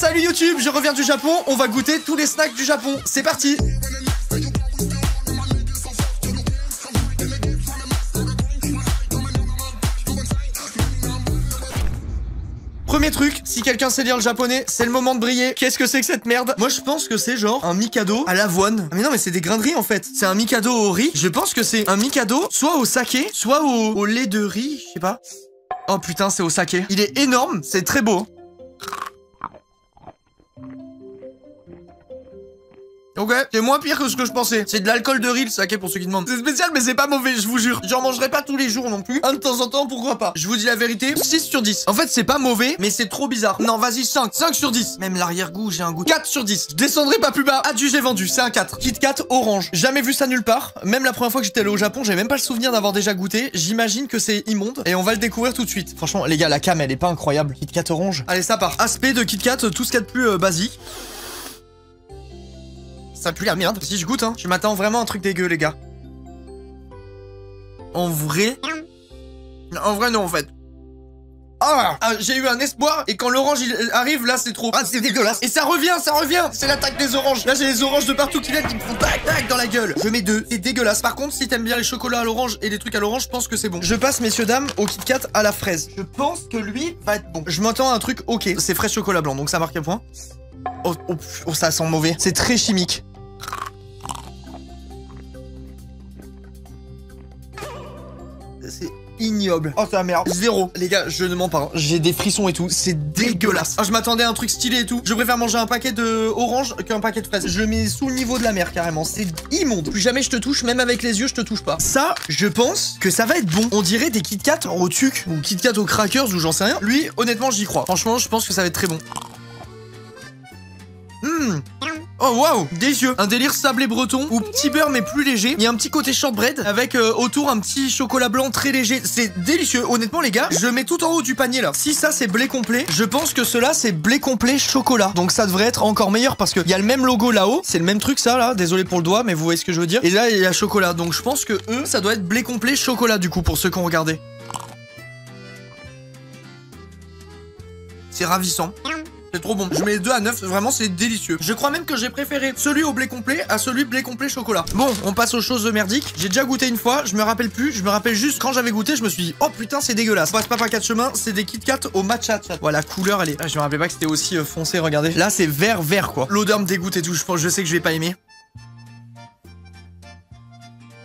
Salut YouTube, je reviens du Japon, on va goûter tous les snacks du Japon. C'est parti. Premier truc, si quelqu'un sait lire le japonais, c'est le moment de briller. Qu'est-ce que c'est que cette merde? Moi je pense que c'est genre un mikado à l'avoine. Mais non mais c'est des grains de riz en fait. C'est un mikado au riz. Je pense que c'est un mikado soit au saké, soit au lait de riz, je sais pas. Oh putain, c'est au saké. Il est énorme, c'est très beau. Ok, c'est moins pire que ce que je pensais. C'est de l'alcool de riz, le saké, pour ceux qui demandent. C'est spécial, mais c'est pas mauvais, je vous jure. J'en mangerai pas tous les jours non plus. Un de temps en temps, pourquoi pas. Je vous dis la vérité, 6 sur 10. En fait, c'est pas mauvais, mais c'est trop bizarre. Non, vas-y, 5. 5 sur 10. Même l'arrière-goût, j'ai un goût. 4 sur 10. Je descendrai pas plus bas. Adjugé vendu, c'est un 4. Kit Kat orange. Jamais vu ça nulle part. Même la première fois que j'étais allé au Japon, j'avais même pas le souvenir d'avoir déjà goûté. J'imagine que c'est immonde. Et on va le découvrir tout de suite. Franchement, les gars, la cam, elle est pas incroyable. Kit Kat orange. Allez, ça part. Aspect de Kit Kat, tout ce qu'il y a de plus basique. Ça pue la merde. Si je goûte, hein. Je m'attends vraiment à un truc dégueu, les gars. En vrai non, en fait. Ah, j'ai eu un espoir. Et quand l'orange il arrive, là, c'est trop. Ah, c'est dégueulasse. Et ça revient. C'est l'attaque des oranges. Là, j'ai les oranges de partout qui viennent, qui me font tac, tac dans la gueule. Je mets 2. C'est dégueulasse. Par contre, si t'aimes bien les chocolats à l'orange et les trucs à l'orange, je pense que c'est bon. Je passe, messieurs, dames, au Kit Kat à la fraise. Je pense que lui va être bon. Je m'entends à un truc ok. C'est fraise chocolat blanc, donc ça marque un point. Oh, ça sent mauvais. C'est très chimique. C'est ignoble. Oh, c'est la merde. 0. Les gars, je ne mens pas. Hein. J'ai des frissons et tout. C'est dégueulasse. Ah, je m'attendais à un truc stylé et tout. Je préfère manger un paquet de orange qu'un paquet de fraises. Je le mets sous le niveau de la mer, carrément. C'est immonde. Plus jamais je te touche, même avec les yeux, je te touche pas. Ça, je pense que ça va être bon. On dirait des Kit Kat au tuc ou Kit Kat aux crackers ou j'en sais rien. Lui, honnêtement, j'y crois. Franchement, je pense que ça va être très bon. Oh waouh, délicieux. Un délire sablé breton ou petit beurre mais plus léger. Il y a un petit côté shortbread avec autour un petit chocolat blanc très léger. C'est délicieux. Honnêtement les gars, je mets tout en haut du panier là. Si ça c'est blé complet, je pense que cela c'est blé complet chocolat. Donc ça devrait être encore meilleur parce qu'il y a le même logo là-haut. C'est le même truc ça là. Désolé pour le doigt mais vous voyez ce que je veux dire. Et là il y a chocolat. Donc je pense que eux ça doit être blé complet chocolat du coup pour ceux qui ont regardé. C'est ravissant. C'est trop bon. Je mets les 2 à 9. Vraiment, c'est délicieux. Je crois même que j'ai préféré celui au blé complet à celui blé complet chocolat. Bon, on passe aux choses merdiques. J'ai déjà goûté une fois. Je me rappelle plus. Je me rappelle juste quand j'avais goûté. Je me suis dit, oh putain, c'est dégueulasse. On passe pas par 4 chemins. C'est des Kit Kat au matcha. Voilà, la couleur, elle est. Ah, je me rappelais pas que c'était aussi foncé. Regardez. Là, c'est vert quoi. L'odeur me dégoûte et tout. Je sais que je vais pas aimer.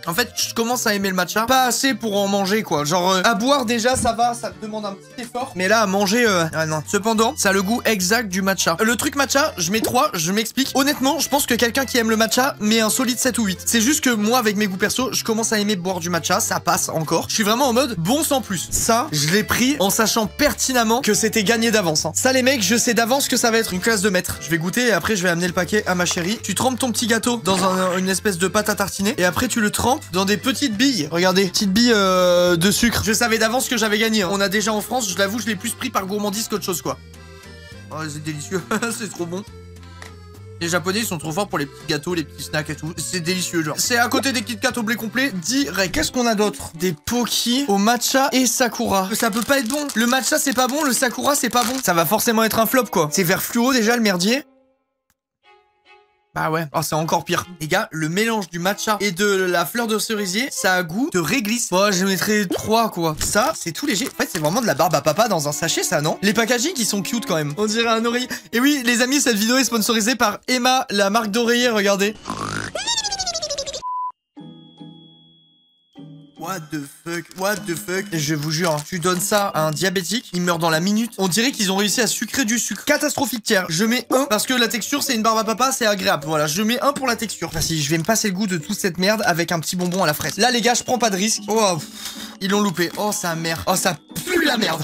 En fait, je commence à aimer le matcha. Pas assez pour en manger, quoi. Genre, à boire, déjà, ça va. Ça te demande un petit effort. Mais là, à manger, ah non. Cependant, ça a le goût exact du matcha. Le truc matcha, je mets 3. Je m'explique. Honnêtement, je pense que quelqu'un qui aime le matcha met un solide 7 ou 8. C'est juste que moi, avec mes goûts perso, je commence à aimer boire du matcha. Ça passe encore. Je suis vraiment en mode bon sans plus. Ça, je l'ai pris en sachant pertinemment que c'était gagné d'avance. Hein. Ça, les mecs, je sais d'avance que ça va être une classe de maître. Je vais goûter et après, je vais amener le paquet à ma chérie. Tu trempes ton petit gâteau dans une espèce de pâte à tartiner. Et après, tu le trempes dans des petites billes. Regardez, petites billes de sucre. Je savais d'avance que j'avais gagné. Hein. On a déjà en France, je l'avoue, je l'ai plus pris par gourmandise qu'autre chose, quoi. Oh, c'est délicieux. C'est trop bon. Les Japonais, ils sont trop forts pour les petits gâteaux, les petits snacks et tout. C'est délicieux, genre. C'est à côté des Kit Kat au blé complet, direct. Qu'est-ce qu'on a d'autre? Des Poki au matcha et sakura. Ça peut pas être bon. Le matcha, c'est pas bon. Le sakura, c'est pas bon. Ça va forcément être un flop, quoi. C'est vert fluo, déjà, le merdier. Bah ouais, oh, c'est encore pire. Les gars, le mélange du matcha et de la fleur de cerisier, ça a goût de réglisse. Oh, je mettrais 3 quoi. Ça, c'est tout léger. En fait, c'est vraiment de la barbe à papa dans un sachet, ça, non? Les packaging, ils sont cute quand même. On dirait un oreiller. Et oui, les amis, cette vidéo est sponsorisée par Emma, la marque d'oreiller, regardez. What the fuck. Et je vous jure, hein, tu donnes ça à un diabétique, il meurt dans la minute. On dirait qu'ils ont réussi à sucrer du sucre. Catastrophique tiers. Je mets 1 parce que la texture, c'est une barbe à papa, c'est agréable. Voilà, je mets 1 pour la texture. Enfin, si je vais me passer le goût de toute cette merde avec un petit bonbon à la fraise. Là, les gars, je prends pas de risque. Oh, ils l'ont loupé. Oh, ça merde. Oh, ça pue la merde.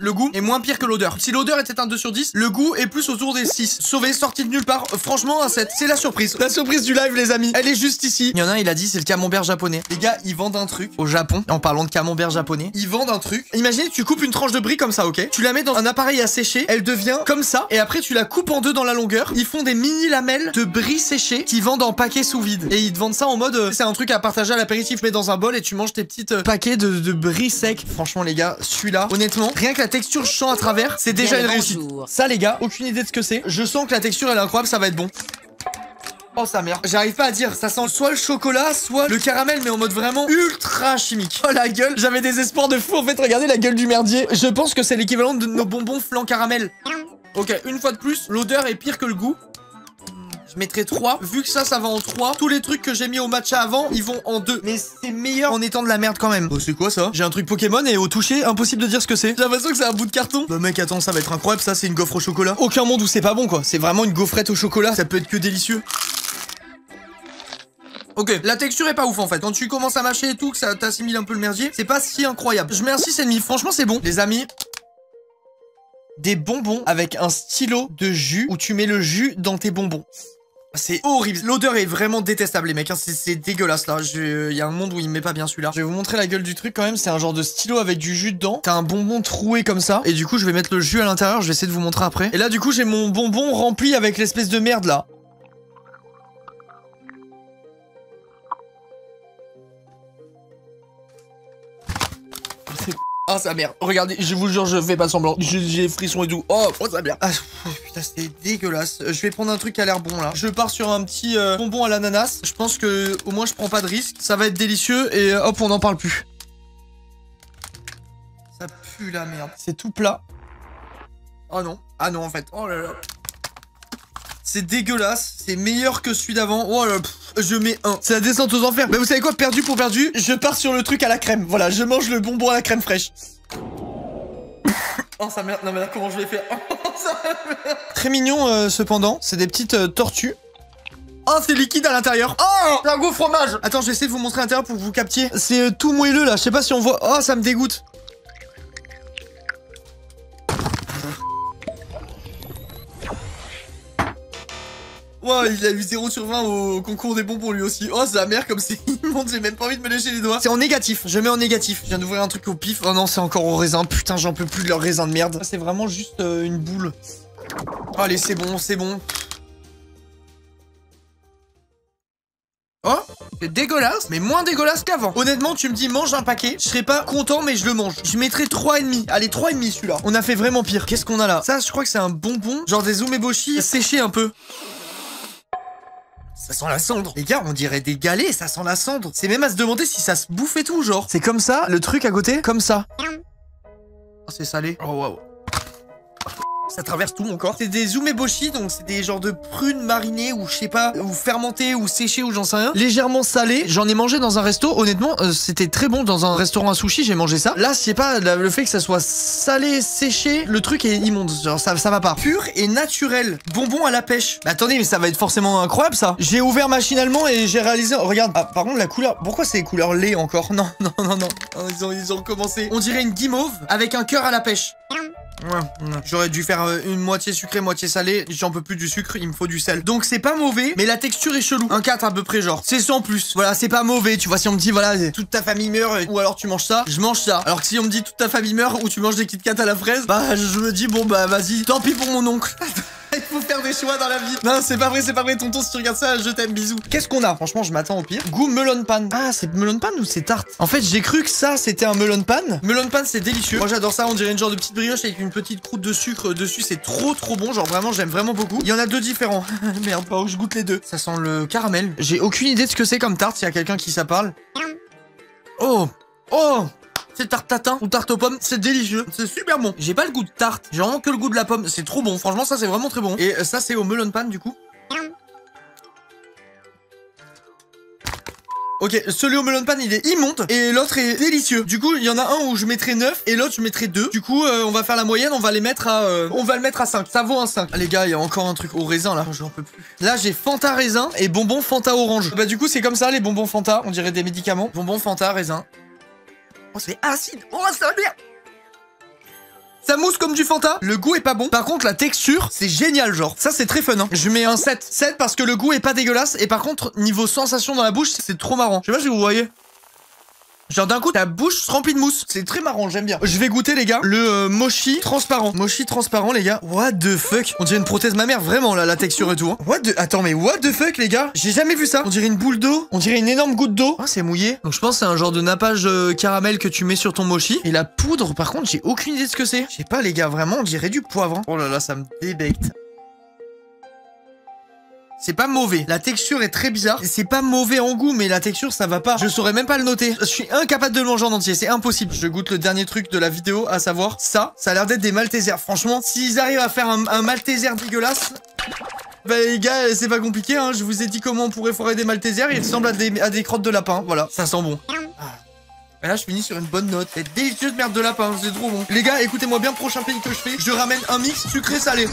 Le goût est moins pire que l'odeur. Si l'odeur était un 2 sur 10, le goût est plus autour des 6. Sauvé, sorti de nulle part. Franchement, un 7. C'est la surprise. La surprise du live, les amis. Elle est juste ici. Il y en a un, il a dit, c'est le camembert japonais. Les gars, ils vendent un truc au Japon. En parlant de camembert japonais, ils vendent un truc. Imaginez, tu coupes une tranche de brie comme ça, ok? Tu la mets dans un appareil à sécher. Elle devient comme ça. Et après, tu la coupes en 2 dans la longueur. Ils font des mini lamelles de brie séchées qui vendent en paquets sous vide. Et ils te vendent ça en mode, c'est un truc à partager à l'apéritif. Mets dans un bol et tu manges tes petites paquets de brie sec. Franchement, les gars, celui-là, honnêtement, rien que la la texture, je sens à travers. C'est déjà une réussite. Ça, les gars, aucune idée de ce que c'est. Je sens que la texture, elle est incroyable, ça va être bon. Oh sa mère, j'arrive pas à dire, ça sent soit le chocolat, soit le caramel, mais en mode vraiment ultra chimique. Oh la gueule, j'avais des espoirs de fou en fait, regardez la gueule du merdier. Je pense que c'est l'équivalent de nos bonbons flan caramel. Ok, une fois de plus, l'odeur est pire que le goût. Je mettrai 3, vu que ça va en 3. Tous les trucs que j'ai mis au matcha avant, ils vont en 2. Mais c'est meilleur en étant de la merde quand même. Oh c'est quoi ça? J'ai un truc Pokémon et au toucher, impossible de dire ce que c'est. J'ai l'impression que c'est un bout de carton. Bah mec attends, ça va être incroyable, ça c'est une gaufre au chocolat. Aucun monde où c'est pas bon quoi, c'est vraiment une gaufrette au chocolat, ça peut être que délicieux. Ok, la texture est pas ouf en fait. Quand tu commences à mâcher et tout, que ça t'assimile un peu le merdier, c'est pas si incroyable. Je mets un 6,5. Franchement, c'est bon. Les amis, des bonbons avec un stylo de jus où tu mets le jus dans tes bonbons. C'est horrible. L'odeur est vraiment détestable, les mecs. Hein. C'est dégueulasse là. Il y a un monde où il met pas bien celui-là. Je vais vous montrer la gueule du truc quand même. C'est un genre de stylo avec du jus dedans. T'as un bonbon troué comme ça. Et du coup, je vais mettre le jus à l'intérieur. Je vais essayer de vous montrer après. Et là, du coup, j'ai mon bonbon rempli avec l'espèce de merde là. Ah sa mère, regardez, je vous jure, je fais pas semblant. J'ai des frissons et tout. Oh sa mère. Ah putain, c'est dégueulasse. Je vais prendre un truc qui a l'air bon là. Je pars sur un petit bonbon à l'ananas. Je pense que au moins je prends pas de risque. Ça va être délicieux et hop, on n'en parle plus. Ça pue la merde. C'est tout plat. Oh non. Ah non en fait. Oh là là. C'est dégueulasse. C'est meilleur que celui d'avant. Oh là, je mets 1. C'est la descente aux enfers. Mais vous savez quoi, perdu pour perdu, je pars sur le truc à la crème. Voilà, je mange le bonbon à la crème fraîche. Oh ça merde. Non mais là comment je vais faire? Très mignon cependant. C'est des petites tortues. Oh c'est liquide à l'intérieur. Oh c'est un gros fromage. Attends, je vais essayer de vous montrer l'intérieur pour que vous captiez. C'est tout moelleux là. Je sais pas si on voit. Oh ça me dégoûte. Oh, il a eu 0 sur 20 au concours des bonbons lui aussi. Oh, sa mère, comme c'est immonde, j'ai même pas envie de me lécher les doigts. C'est en négatif, je mets en négatif. Je viens d'ouvrir un truc au pif. Oh non, c'est encore au raisin. Putain, j'en peux plus de leur raisin de merde. C'est vraiment juste une boule. Oh, allez, c'est bon, c'est bon. Oh, c'est dégueulasse, mais moins dégueulasse qu'avant. Honnêtement, tu me dis mange un paquet, je serais pas content, mais je le mange. Je mettrais 3,5. Allez, 3,5 celui-là. On a fait vraiment pire. Qu'est-ce qu'on a là? Ça, je crois que c'est un bonbon, genre des umeboshi séchés un peu. Ça sent la cendre. Les gars, on dirait des galets, ça sent la cendre. C'est même à se demander si ça se bouffe et tout, genre. C'est comme ça, le truc à côté, comme ça. Oh, c'est salé. Oh, waouh. Ça traverse tout mon corps. C'est des umeboshi, donc c'est des genres de prunes marinées ou je sais pas, ou fermentées ou séchées ou j'en sais rien. Légèrement salées. J'en ai mangé dans un resto. Honnêtement, c'était très bon dans un restaurant à sushi. J'ai mangé ça. Là, je sais pas, le fait que ça soit salé, séché, le truc est immonde. Genre, ça va pas. Pur et naturel. Bonbon à la pêche. Mais attendez, mais ça va être forcément incroyable ça. J'ai ouvert machinalement et j'ai réalisé. Oh, regarde. Ah, par contre, la couleur. Pourquoi c'est couleur lait encore? Non, non, non, non. Ils ont recommencé. On dirait une guimauve avec un cœur à la pêche. Ouais, j'aurais dû faire une moitié sucrée, moitié salée. J'en peux plus du sucre, il me faut du sel. Donc c'est pas mauvais, mais la texture est chelou. Un 4 à peu près genre. C'est sans plus. Voilà, c'est pas mauvais. Tu vois, si on me dit voilà, toute ta famille meurt ou alors tu manges ça, je mange ça. Alors que si on me dit toute ta famille meurt ou tu manges des Kit Kat à la fraise, bah je me dis bon bah vas-y, tant pis pour mon oncle. Il faut faire des choix dans la vie. Non, c'est pas vrai, tonton, si tu regardes ça, je t'aime, bisous. Qu'est-ce qu'on a? Franchement, je m'attends au pire. Goût melon pan. Ah, c'est melon pan ou c'est tarte? En fait, j'ai cru que ça, c'était un melon pan. Melon pan, c'est délicieux. Moi, j'adore ça. On dirait une genre de petite brioche avec une petite croûte de sucre dessus. C'est trop bon. Genre, vraiment, j'aime vraiment beaucoup. Il y en a deux différents. Merde, faut que je goûte les deux. Ça sent le caramel. J'ai aucune idée de ce que c'est comme tarte. S'il y a quelqu'un qui ça parle. Oh! C'est tarte tatin ou tarte aux pommes, c'est délicieux, c'est super bon. J'ai pas le goût de tarte, j'ai vraiment que le goût de la pomme, c'est trop bon, franchement ça c'est vraiment très bon. Et ça c'est au melon pan du coup. Ok, celui au melon pan il est immonde et l'autre est délicieux. Du coup il y en a un où je mettrai 9 et l'autre je mettrai 2. Du coup on va faire la moyenne, on va les mettre à on va le mettre à 5. Ça vaut un 5. Ah, les gars, il y a encore un truc au raisin là, j'en peux plus. Là j'ai Fanta raisin et bonbons Fanta orange. Bah du coup c'est comme ça les bonbons Fanta, on dirait des médicaments. Bonbons Fanta raisin. Oh, c'est acide. Oh, ça va bien. Ça mousse comme du Fanta. Le goût est pas bon. Par contre, la texture, c'est génial, genre. Ça, c'est très fun, hein. Je mets un 7. 7 parce que le goût est pas dégueulasse. Et par contre, niveau sensation dans la bouche, c'est trop marrant. Je sais pas si vous voyez. Genre d'un coup ta bouche se remplit de mousse. C'est très marrant, j'aime bien. Je vais goûter les gars le mochi transparent. Mochi transparent les gars. What the fuck? On dirait une prothèse mammaire vraiment là, la texture et tout. Hein. Attends mais what the fuck les gars? J'ai jamais vu ça. On dirait une boule d'eau. On dirait une énorme goutte d'eau. Oh c'est mouillé. Donc je pense que c'est un genre de nappage caramel que tu mets sur ton mochi. Et la poudre par contre j'ai aucune idée de ce que c'est. Je sais pas les gars, vraiment on dirait du poivre. Hein. Oh là là ça me débecte. C'est pas mauvais. La texture est très bizarre. C'est pas mauvais en goût, mais la texture, ça va pas. Je saurais même pas le noter. Je suis incapable de le manger en entier. C'est impossible. Je goûte le dernier truc de la vidéo, à savoir ça. Ça a l'air d'être des Maltesers. Franchement, s'ils arrivent à faire un Malteser dégueulasse... Bah les gars, c'est pas compliqué, hein. Je vous ai dit comment on pourrait forer des Maltesers. Ils ressemblent à des crottes de lapin. Voilà, ça sent bon. Et là, je finis sur une bonne note. C'est délicieux de merde de lapin. C'est trop bon. Les gars, écoutez-moi bien, prochain pays que je fais, je ramène un mix sucré-salé.